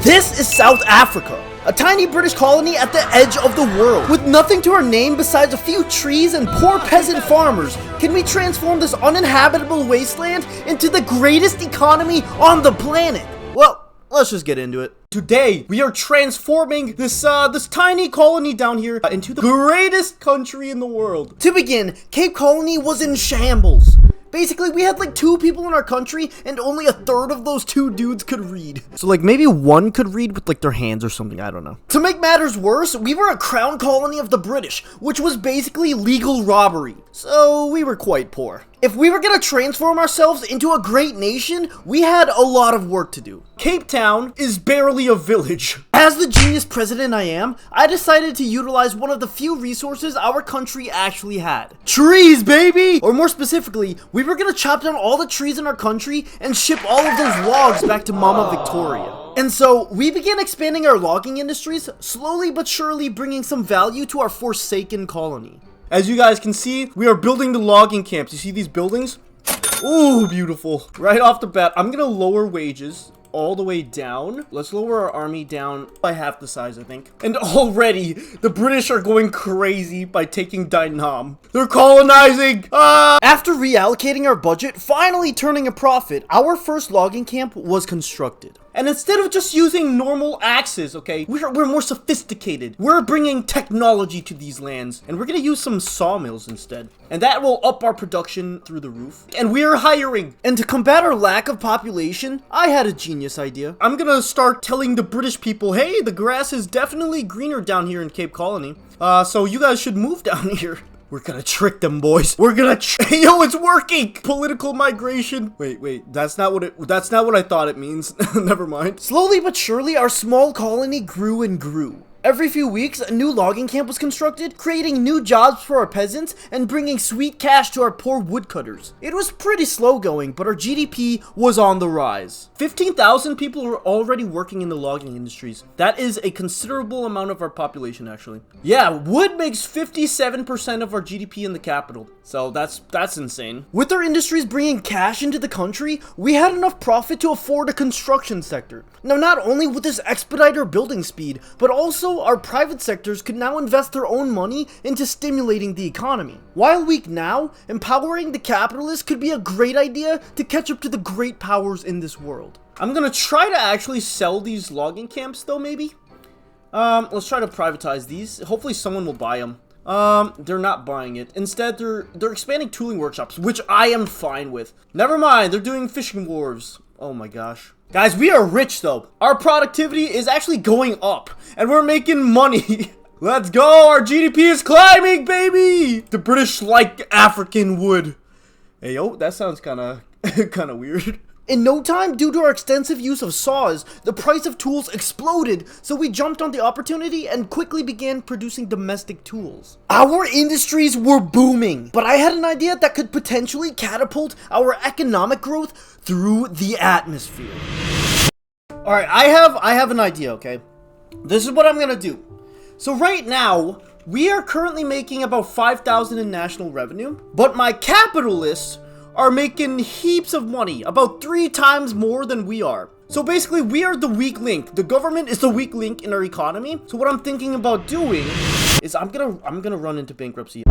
This is South Africa, a tiny British colony at the edge of the world. With nothing to our name besides a few trees and poor peasant farmers, can we transform this uninhabitable wasteland into the greatest economy on the planet? Well, let's just get into it. Today, we are transforming this tiny colony down here into the greatest country in the world. To begin, Cape Colony was in shambles. Basically, we had like 2 people in our country, and only a third of those 2 dudes could read. So like maybe one could read with like their hands or something, I don't know. To make matters worse, we were a crown colony of the British, which was basically legal robbery. So we were quite poor. If we were gonna transform ourselves into a great nation, we had a lot of work to do. Cape Town is barely a village. As the genius president I am, I decided to utilize one of the few resources our country actually had. Trees, baby! Or more specifically, we were gonna chop down all the trees in our country and ship all of those logs back to Mama Victoria. And so, we began expanding our logging industries, slowly but surely bringing some value to our forsaken colony. As you guys can see, we are building the logging camps. You see these buildings? Ooh, beautiful. Right off the bat, I'm gonna lower wages all the way down. Let's lower our army down by half the size, I think. And already, the British are going crazy by taking Dynam. They're colonizing! After reallocating our budget, finally turning a profit, our first logging camp was constructed. And instead of just using normal axes, okay, we're more sophisticated. We're bringing technology to these lands, and we're gonna use some sawmills instead. And that will up our production through the roof. And we're hiring. And to combat our lack of population, I had a genius idea. I'm gonna start telling the British people, hey, the grass is definitely greener down here in Cape Colony. So you guys should move down here. We're gonna trick them, boys. We're gonna yo, it's working! Political migration. Wait, that's not what I thought it means. Never mind. Slowly but surely, our small colony grew and grew. Every few weeks, a new logging camp was constructed, creating new jobs for our peasants and bringing sweet cash to our poor woodcutters. It was pretty slow going, but our GDP was on the rise. 15,000 people were already working in the logging industries. That is a considerable amount of our population, actually. Yeah, wood makes 57% of our GDP in the capital. So that's insane. With our industries bringing cash into the country, we had enough profit to afford a construction sector. Now, not only would this expedite our building speed, but also our private sectors could now invest their own money into stimulating the economy. While weak now, empowering the capitalists could be a great idea to catch up to the great powers in this world. I'm gonna try to actually sell these logging camps though, maybe? Let's try to privatize these. Hopefully someone will buy them. They're not buying it. Instead, they're expanding tooling workshops, which I am fine with. Never mind, they're doing fishing wharves. Oh my gosh. Guys, we are rich though. Our productivity is actually going up, and we're making money. Let's go, our GDP is climbing, baby! The British like African wood. Hey, yo, that sounds kinda weird. In no time, due to our extensive use of saws, the price of tools exploded, so we jumped on the opportunity and quickly began producing domestic tools. Our industries were booming, but I had an idea that could potentially catapult our economic growth through the atmosphere. Alright, I have an idea, okay? This is what I'm gonna do. So right now, we are currently making about 5,000 in national revenue, but my capitalists are making heaps of money, about 3 times more than we are. So basically, we are the weak link. The government is the weak link in our economy. So what I'm thinking about doing is I'm gonna run into bankruptcy.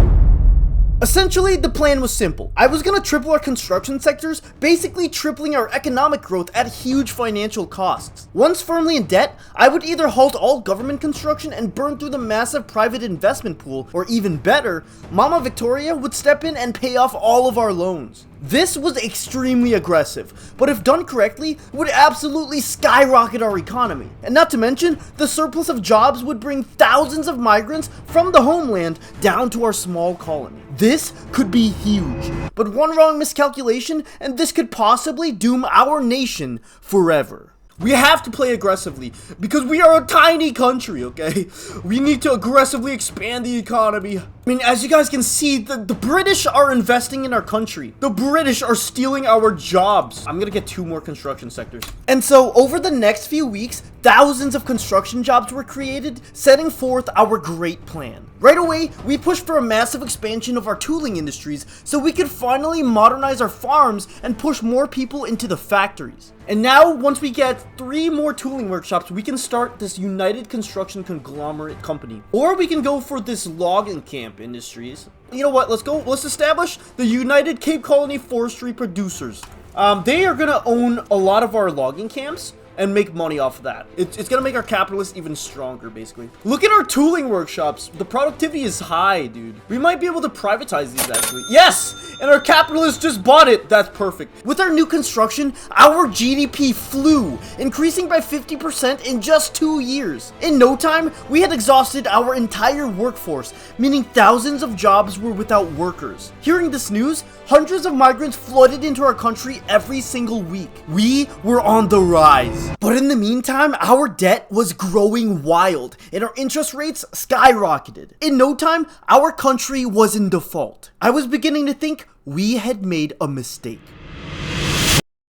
Essentially, the plan was simple. I was gonna triple our construction sectors, basically tripling our economic growth at huge financial costs. Once firmly in debt, I would either halt all government construction and burn through the massive private investment pool, or even better, Mama Victoria would step in and pay off all of our loans. This was extremely aggressive, but if done correctly, would absolutely skyrocket our economy. And not to mention, the surplus of jobs would bring thousands of migrants from the homeland down to our small colony. This could be huge, but one wrong miscalculation and this could possibly doom our nation forever. We have to play aggressively because we are a tiny country, okay? We need to aggressively expand the economy. I mean, as you guys can see, the British are investing in our country. The British are stealing our jobs. I'm gonna get 2 more construction sectors. And so, over the next few weeks, thousands of construction jobs were created, setting forth our great plan. Right away, we pushed for a massive expansion of our tooling industries so we could finally modernize our farms and push more people into the factories. And now, once we get 3 more tooling workshops, we can start this United Construction Conglomerate Company. Or we can go for this logging camp industries. You know what, let's establish the United Cape Colony Forestry Producers. They are gonna own a lot of our logging camps and make money off of that. It's gonna make our capitalists even stronger, basically. Look at our tooling workshops. The productivity is high, dude. We might be able to privatize these, actually. Yes! And our capitalists just bought it. That's perfect. With our new construction, our GDP flew, increasing by 50% in just 2 years. In no time, we had exhausted our entire workforce, meaning thousands of jobs were without workers. Hearing this news, hundreds of migrants flooded into our country every single week. We were on the rise. But in the meantime, our debt was growing wild, and our interest rates skyrocketed. In no time, our country was in default. I was beginning to think we had made a mistake.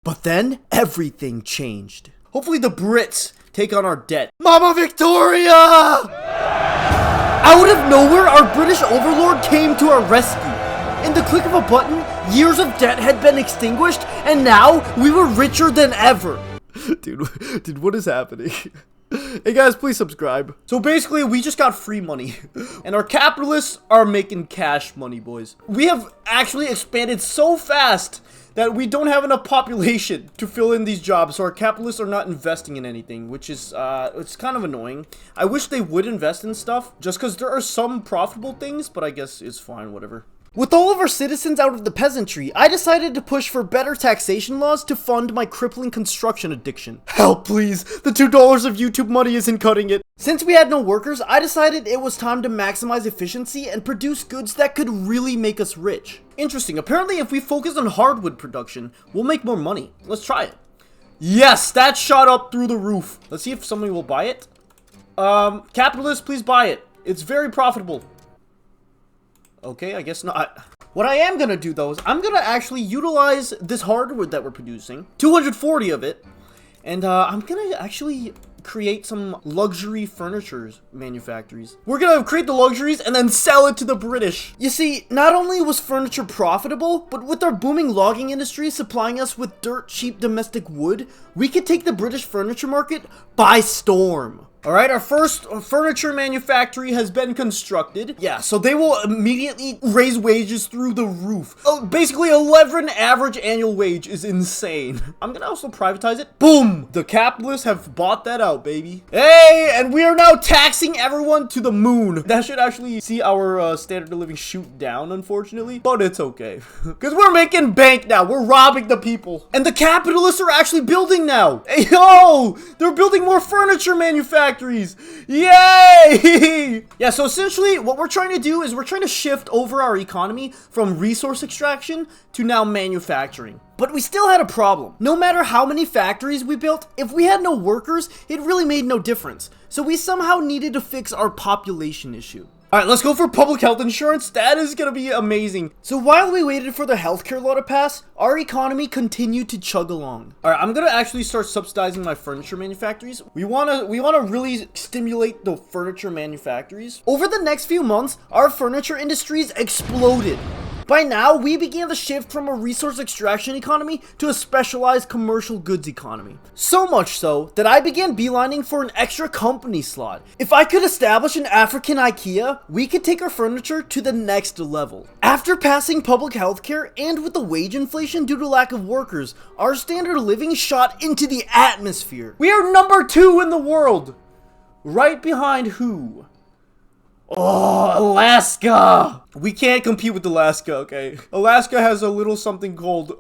But then, everything changed. Hopefully the Brits take on our debt. Mama Victoria! Out of nowhere, our British overlord came to our rescue. In the click of a button, years of debt had been extinguished, and now we were richer than ever. Dude, what is happening? Hey guys, please subscribe. So basically, we just got free money. And our capitalists are making cash money, boys. We have actually expanded so fast that we don't have enough population to fill in these jobs. So our capitalists are not investing in anything, which is, it's kind of annoying. I wish they would invest in stuff, just because there are some profitable things, but I guess it's fine, whatever. With all of our citizens out of the peasantry, I decided to push for better taxation laws to fund my crippling construction addiction. Help, please! The $2 of YouTube money isn't cutting it! Since we had no workers, I decided it was time to maximize efficiency and produce goods that could really make us rich. Interesting, apparently if we focus on hardwood production, we'll make more money. Let's try it. Yes, that shot up through the roof. Let's see if somebody will buy it. Capitalists, please buy it. It's very profitable. Okay, I guess not. What I am gonna do though is I'm gonna actually utilize this hardwood that we're producing, 240 of it, and I'm gonna actually create some luxury furniture manufactories. We're gonna create the luxuries and then sell it to the British. You see, not only was furniture profitable, but with our booming logging industry supplying us with dirt cheap domestic wood, we could take the British furniture market by storm. Alright, our first furniture manufactory has been constructed. Yeah, so they will immediately raise wages through the roof. Oh, basically, 11 average annual wage is insane. I'm gonna also privatize it. Boom! The capitalists have bought that out, baby. Hey, and we are now taxing everyone to the moon. That should actually see our standard of living shoot down, unfortunately. But it's okay. Because we're making bank now. We're robbing the people. And the capitalists are actually building now. Hey, yo! They're building more furniture manufacturers. Yay! Yeah, so essentially what we're trying to do is we're trying to shift over our economy from resource extraction to now manufacturing. But we still had a problem. No matter how many factories we built, if we had no workers, it really made no difference. So we somehow needed to fix our population issue. Alright, let's go for public health insurance. That is gonna be amazing. So while we waited for the healthcare law to pass, our economy continued to chug along. Alright, I'm gonna actually start subsidizing my furniture manufactories. We wanna really stimulate the furniture manufactories. Over the next few months, our furniture industries exploded. By now, we began the shift from a resource extraction economy to a specialized commercial goods economy. So much so that I began beelining for an extra company slot. If I could establish an African IKEA, we could take our furniture to the next level. After passing public healthcare and with the wage inflation due to lack of workers, our standard of living shot into the atmosphere. We are number 2 in the world. Right behind who? Oh, Alaska! We can't compete with Alaska, okay? Alaska has a little something called,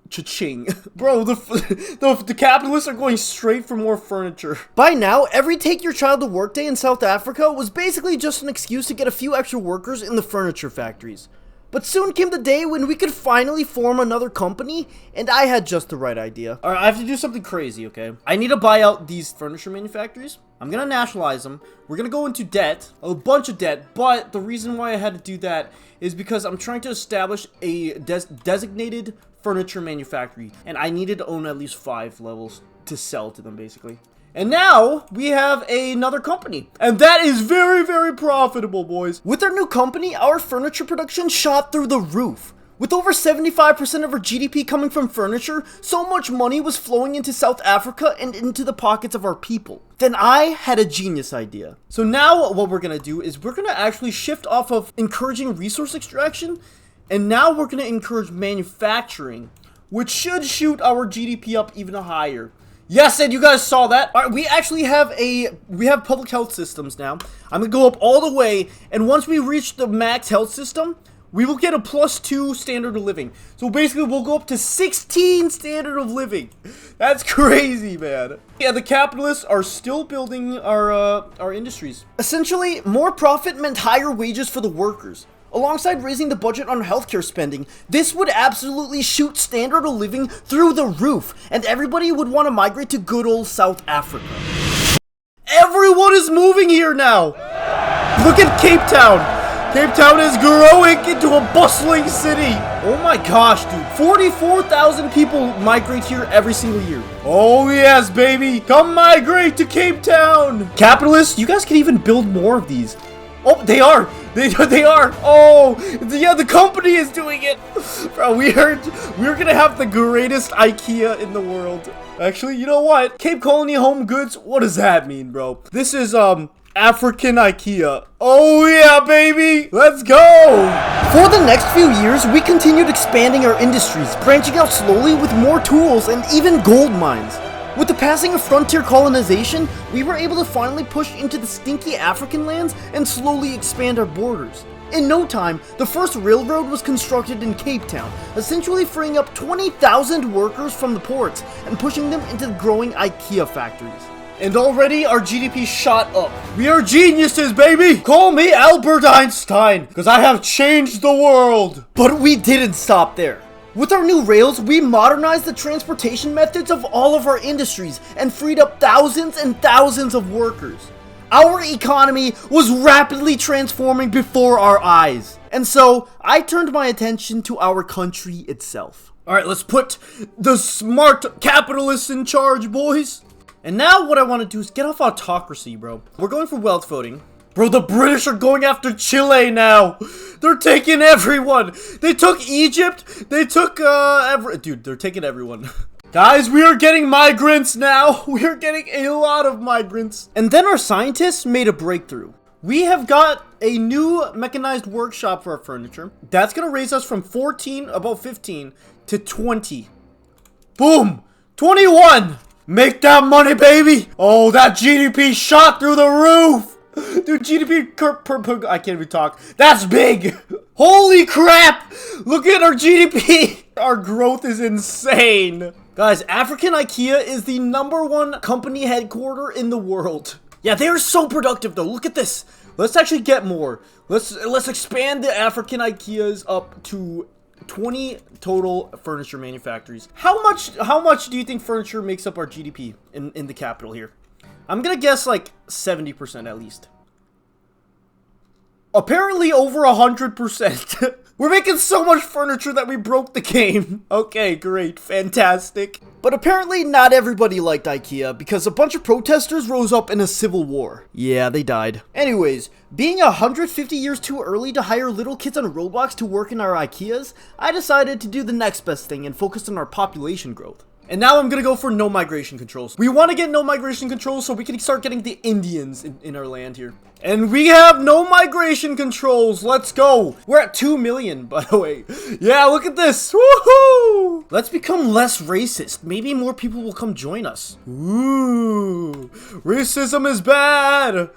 cha-ching. Bro, the capitalists are going straight for more furniture. By now, every Take Your Child to Work Day in South Africa was basically just an excuse to get a few extra workers in the furniture factories. But soon came the day when we could finally form another company, and I had just the right idea. Alright, I have to do something crazy, okay? I need to buy out these furniture manufacturers. I'm gonna nationalize them. We're gonna go into debt, a bunch of debt, but the reason why I had to do that is because I'm trying to establish a designated furniture manufactory, and I needed to own at least 5 levels to sell to them, basically. And now, we have another company. And that is very, very profitable, boys. With our new company, our furniture production shot through the roof. With over 75% of our GDP coming from furniture, so much money was flowing into South Africa and into the pockets of our people. Then I had a genius idea. So now, what we're gonna do is we're gonna actually shift off of encouraging resource extraction, and now we're gonna encourage manufacturing, which should shoot our GDP up even higher. Yes, and you guys saw that. All right, we actually have public health systems now. I'm gonna go up all the way, and once we reach the max health system, we will get a +2 standard of living. So basically, we'll go up to 16 standard of living. That's crazy, man. Yeah, the capitalists are still building our industries. Essentially, more profit meant higher wages for the workers. Alongside raising the budget on healthcare spending, this would absolutely shoot standard of living through the roof, and everybody would want to migrate to good old South Africa. Everyone is moving here now! Look at Cape Town! Cape Town is growing into a bustling city! Oh my gosh, dude. 44,000 people migrate here every single year. Oh yes, baby! Come migrate to Cape Town! Capitalists, you guys can even build more of these. Oh, they are! They are! Oh! Yeah, the company is doing it! Bro, we're gonna have the greatest IKEA in the world. Actually, you know what? Cape Colony Home Goods? What does that mean, bro? This is, African IKEA. Oh yeah, baby! Let's go! For the next few years, we continued expanding our industries, branching out slowly with more tools and even gold mines. With the passing of frontier colonization, we were able to finally push into the stinky African lands and slowly expand our borders. In no time, the first railroad was constructed in Cape Town, essentially freeing up 20,000 workers from the ports and pushing them into the growing IKEA factories. And already our GDP shot up. We are geniuses, baby! Call me Albert Einstein, because I have changed the world! But we didn't stop there. With our new rails, we modernized the transportation methods of all of our industries and freed up thousands and thousands of workers. Our economy was rapidly transforming before our eyes. And so, I turned my attention to our country itself. Alright, let's put the smart capitalists in charge, boys. And now what I want to do is get off autocracy, bro. We're going for wealth voting. Bro, the British are going after Chile now. They're taking everyone. They took Egypt. They took, dude, they're taking everyone. Guys, we are getting migrants now. We are getting a lot of migrants. And then our scientists made a breakthrough. We have got a new mechanized workshop for our furniture. That's going to raise us from 14, about 15, to 20. Boom. 21. Make that money, baby. Oh, that GDP shot through the roof. Dude, GDP per I can't even talk. That's big. Holy crap. Look at our GDP. Our growth is insane. Guys, African IKEA is the #1 company headquarter in the world. Yeah, they are so productive though. Look at this. Let's actually get more. Let's expand the African IKEAs up to 20 total furniture manufacturers. How much do you think furniture makes up our GDP in the capital here? I'm gonna guess like 70% at least. Apparently over 100%. We're making so much furniture that we broke the game. Okay, great, fantastic. But apparently not everybody liked IKEA because a bunch of protesters rose up in a civil war. Yeah, they died. Anyways, being 150 years too early to hire little kids on Roblox to work in our IKEAs, I decided to do the next best thing and focus on our population growth. And now I'm gonna go for no migration controls. We want to get no migration controls so we can start getting the Indians in our land here. And we have no migration controls. Let's go. We're at 2 million, by the way. Yeah, look at this. Woohoo! Let's become less racist. Maybe more people will come join us. Ooh, racism is bad.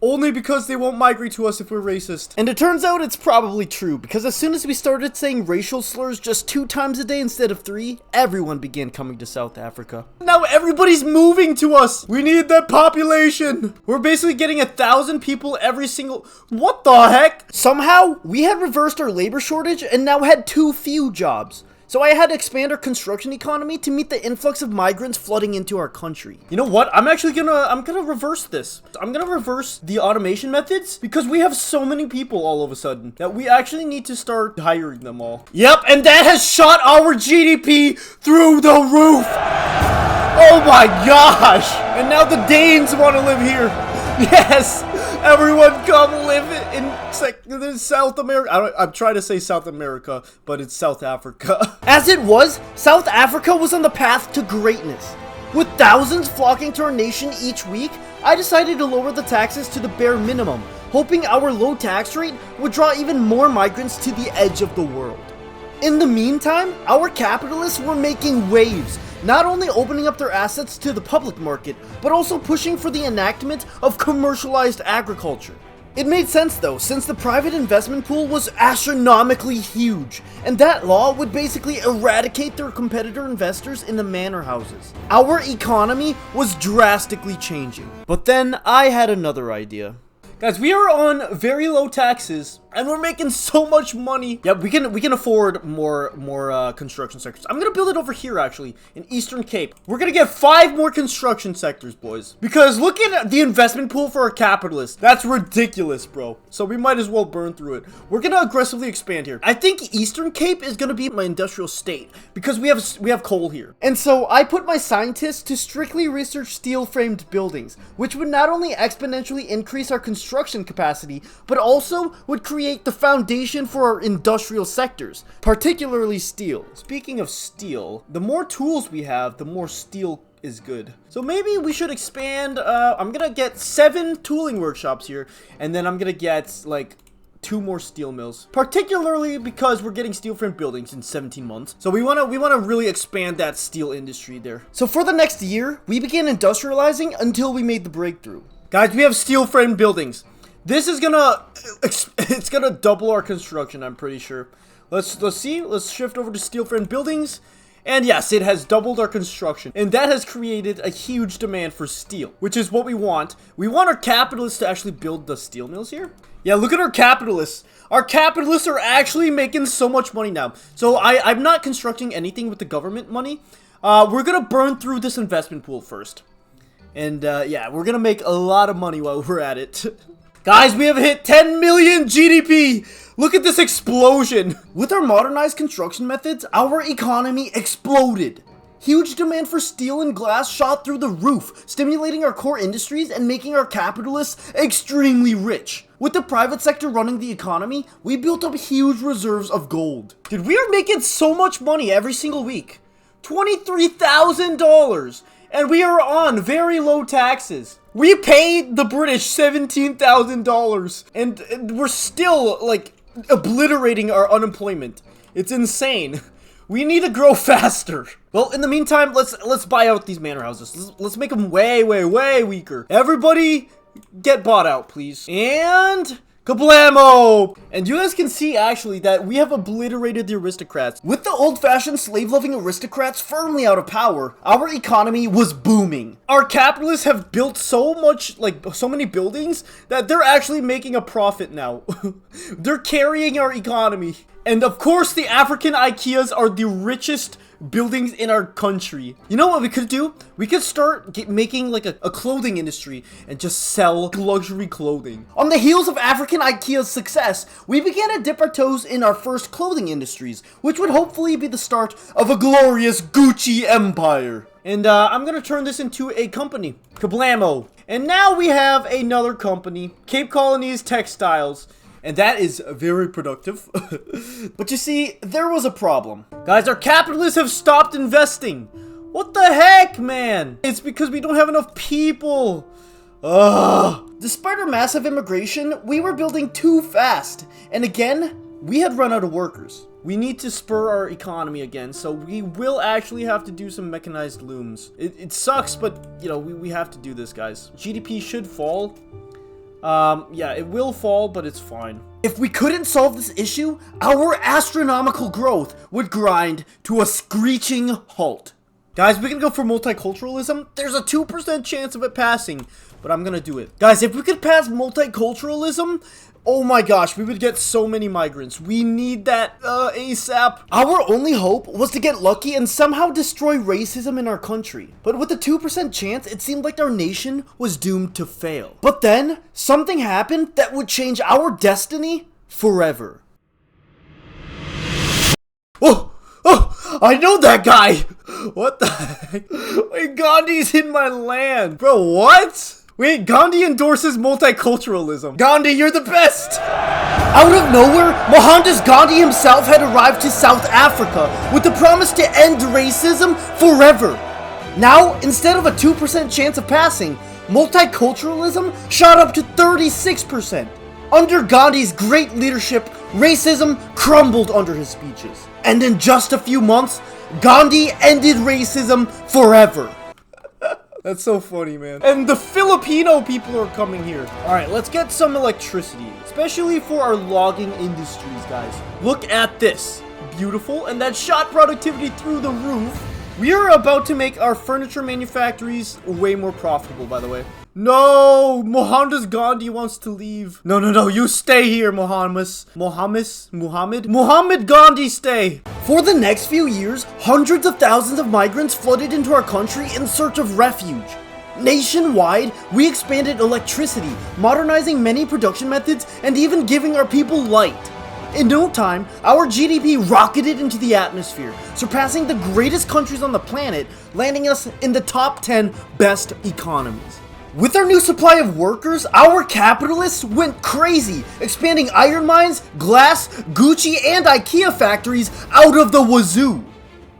only because they won't migrate to us if we're racist. And it turns out it's probably true, because as soon as we started saying racial slurs just 2 times a day instead of 3, everyone began coming to South Africa. Now everybody's moving to us. We need that population. We're basically getting 1,000 people every single... What the heck? Somehow, we had reversed our labor shortage and now had too few jobs. So I had to expand our construction economy to meet the influx of migrants flooding into our country. You know what? I'm gonna reverse this. I'm gonna reverse the automation methods because we have so many people all of a sudden that we actually need to start hiring them all. Yep, and that has shot our GDP through the roof. Oh my gosh! And now the Danes want to live here. Yes! Everyone come live in South America. I'm trying to say South America, but it's South Africa. As it was, South Africa was on the path to greatness. With thousands flocking to our nation each week, I decided to lower the taxes to the bare minimum, hoping our low tax rate would draw even more migrants to the edge of the world. In the meantime, our capitalists were making waves, not only opening up their assets to the public market, but also pushing for the enactment of commercialized agriculture. It made sense though, since the private investment pool was astronomically huge, and that law would basically eradicate their competitor investors in the manor houses. Our economy was drastically changing. But then I had another idea. Guys, we are on very low taxes, and we're making so much money. Yeah, we can afford more construction sectors. I'm gonna build it over here, actually, in Eastern Cape. We're gonna get 5 more construction sectors, boys. Because look at the investment pool for our capitalists. That's ridiculous, bro. So we might as well burn through it. We're gonna aggressively expand here. I think Eastern Cape is gonna be my industrial state because we have coal here. And so I put my scientists to strictly research steel-framed buildings, which would not only exponentially increase our construction capacity, but also would create the foundation for our industrial sectors, particularly steel. Speaking of steel, the more tools we have, the more steel is good. So maybe we should expand. I'm gonna get 7 tooling workshops here, and then I'm gonna get like 2 more steel mills, particularly because we're getting steel frame buildings in 17 months. So we want to really expand that steel industry there. So for the next year, we began industrializing until we made the breakthrough. Guys, we have steel frame buildings. This is it's gonna double our construction, I'm pretty sure. Let's see. Let's shift over to steel frame buildings. And yes, it has doubled our construction. And that has created a huge demand for steel, which is what we want. We want our capitalists to actually build the steel mills here. Yeah, look at our capitalists. Our capitalists are actually making so much money now. So I'm not constructing anything with the government money. We're gonna burn through this investment pool first. And yeah, we're gonna make a lot of money while we're at it. Guys, we have hit 10 million GDP! Look at this explosion! With our modernized construction methods, our economy exploded. Huge demand for steel and glass shot through the roof, stimulating our core industries and making our capitalists extremely rich. With the private sector running the economy, we built up huge reserves of gold. Dude, we are making so much money every single week. $23,000! And we are on very low taxes. We paid the British $17,000, and we're still, like, obliterating our unemployment. It's insane. We need to grow faster. Well, in the meantime, let's buy out these manor houses. Let's make them way weaker. Everybody, get bought out, please. And... kablamo! And you guys can see, actually, that we have obliterated the aristocrats. With the old-fashioned slave-loving aristocrats firmly out of power, our economy was booming. Our capitalists have built so many buildings that they're actually making a profit now. They're carrying our economy. And of course, the African IKEAs are the richest buildings in our country. You know what we could do? We could start making like a clothing industry and just sell luxury clothing. On the heels of African IKEA's success, we began to dip our toes in our first clothing industries, which would hopefully be the start of a glorious Gucci empire. And I'm gonna turn this into a company, Kablamo. And now we have another company, Cape Colony's Textiles. And that is very productive. But you see, there was a problem. Guys, our capitalists have stopped investing. What the heck, man? It's because we don't have enough people. Ugh. Despite our massive immigration, we were building too fast. And again, we had run out of workers. We need to spur our economy again, so we will actually have to do some mechanized looms. It sucks, but, you know, we have to do this, guys. GDP should fall. Yeah, it will fall, but it's fine. If we couldn't solve this issue, our astronomical growth would grind to a screeching halt. Guys, we can go for multiculturalism. There's a 2% chance of it passing, but I'm gonna do it. Guys, if we could pass multiculturalism, oh my gosh, we would get so many migrants. We need that ASAP. Our only hope was to get lucky and somehow destroy racism in our country. But with a 2% chance, it seemed like our nation was doomed to fail. But then, something happened that would change our destiny forever. Oh! Oh! I know that guy! What the heck? Wait, Gandhi's in my land! Bro, what? Wait, Gandhi endorses multiculturalism. Gandhi, you're the best! Out of nowhere, Mohandas Gandhi himself had arrived to South Africa with the promise to end racism forever. Now, instead of a 2% chance of passing, multiculturalism shot up to 36%. Under Gandhi's great leadership, racism crumbled under his speeches. And in just a few months, Gandhi ended racism forever. That's so funny, man. And the Filipino people are coming here. Alright, let's get some electricity. Especially for our logging industries, guys. Look at this. Beautiful. And that shot productivity through the roof. We are about to make our furniture manufactories way more profitable, by the way. No! Mohandas Gandhi wants to leave. No, no, no. You stay here, Mohammed Gandhi, stay. For the next few years, hundreds of thousands of migrants flooded into our country in search of refuge. Nationwide, we expanded electricity, modernizing many production methods, and even giving our people light. In no time, our GDP rocketed into the atmosphere, surpassing the greatest countries on the planet, landing us in the top 10 best economies. With our new supply of workers, our capitalists went crazy, expanding iron mines, glass, Gucci, and IKEA factories out of the wazoo.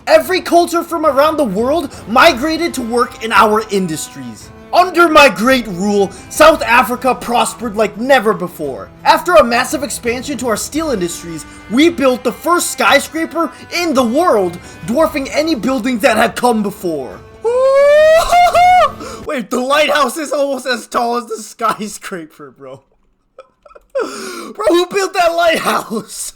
Every culture from around the world migrated to work in our industries. Under my great rule, South Africa prospered like never before. After a massive expansion to our steel industries, we built the first skyscraper in the world, dwarfing any building that had come before. Wait, the lighthouse is almost as tall as the skyscraper, bro. Bro, who built that lighthouse?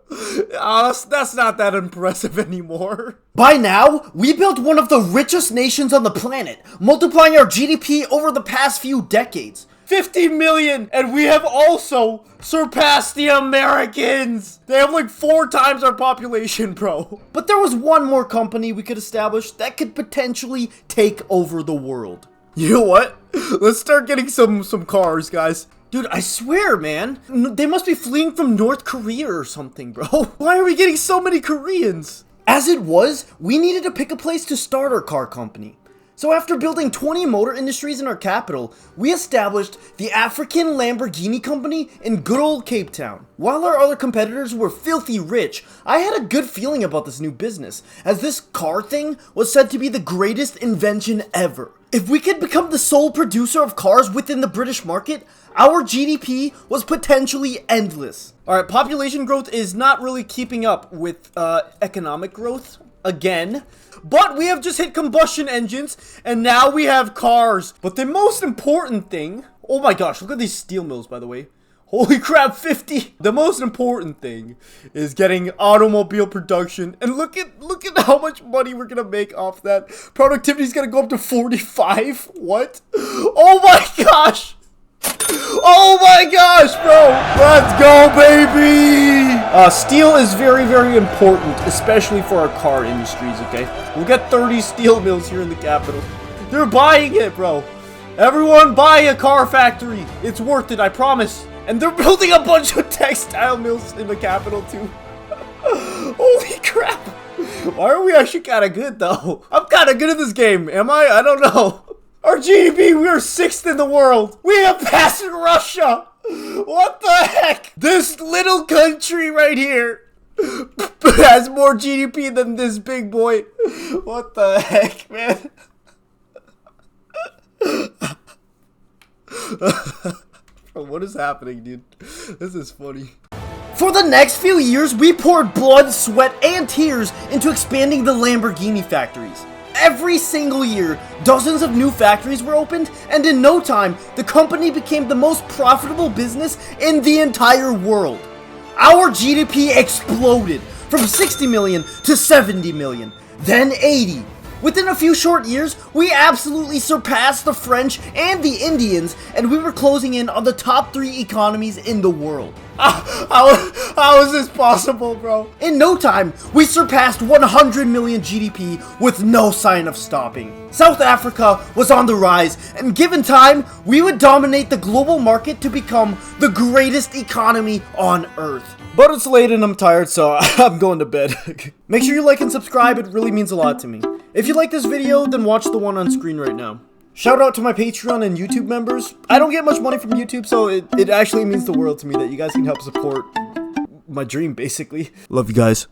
That's not that impressive anymore. By now, we built one of the richest nations on the planet, multiplying our GDP over the past few decades. 50 million, and we have also surpassed the Americans. They have like 4 times our population, bro. But there was one more company we could establish that could potentially take over the world. You know what? Let's start getting some cars, guys. Dude, I swear, man, they must be fleeing from North Korea or something, bro. Why are we getting so many Koreans? As it was, we needed to pick a place to start our car company. So after building 20 motor industries in our capital, we established the African Lamborghini Company in good old Cape Town. While our other competitors were filthy rich, I had a good feeling about this new business, as this car thing was said to be the greatest invention ever. If we could become the sole producer of cars within the British market, our GDP was potentially endless. Alright, population growth is not really keeping up with economic growth again. But we have just hit combustion engines, and now we have cars. But the most important thing... Oh my gosh, look at these steel mills, by the way. Holy crap, 50! The most important thing is getting automobile production. And look at how much money we're gonna make off that. Productivity is gonna go up to 45? What? Oh my gosh! Oh my gosh, bro! Let's go, baby! Steel is very, very important, especially for our car industries, okay? We'll get 30 steel mills here in the capital. They're buying it, bro! Everyone buy a car factory! It's worth it, I promise! And they're building a bunch of textile mills in the capital, too. Holy crap! Why are we actually kinda good, though? I'm kinda good at this game, am I? I don't know. Our GDP, we are 6th in the world. We have passed Russia. What the heck? This little country right here has more GDP than this big boy. What the heck, man? Bro, what is happening, dude? This is funny. For the next few years, we poured blood, sweat, and tears into expanding the Lamborghini factories. every single year, dozens of new factories were opened, and in no time, the company became the most profitable business in the entire world. Our GDP exploded from 60 million to 70 million, then 80. Within a few short years, we absolutely surpassed the French and the Indians, and we were closing in on the top 3 economies in the world. How is this possible, bro? In no time, we surpassed 100 million GDP with no sign of stopping. South Africa was on the rise, and given time, we would dominate the global market to become the greatest economy on Earth. But it's late and I'm tired, so I'm going to bed. Make sure you like and subscribe, it really means a lot to me. If you like this video, then watch the one on screen right now. Shout out to my Patreon and YouTube members. I don't get much money from YouTube, so it actually means the world to me that you guys can help support my dream, basically. Love you guys.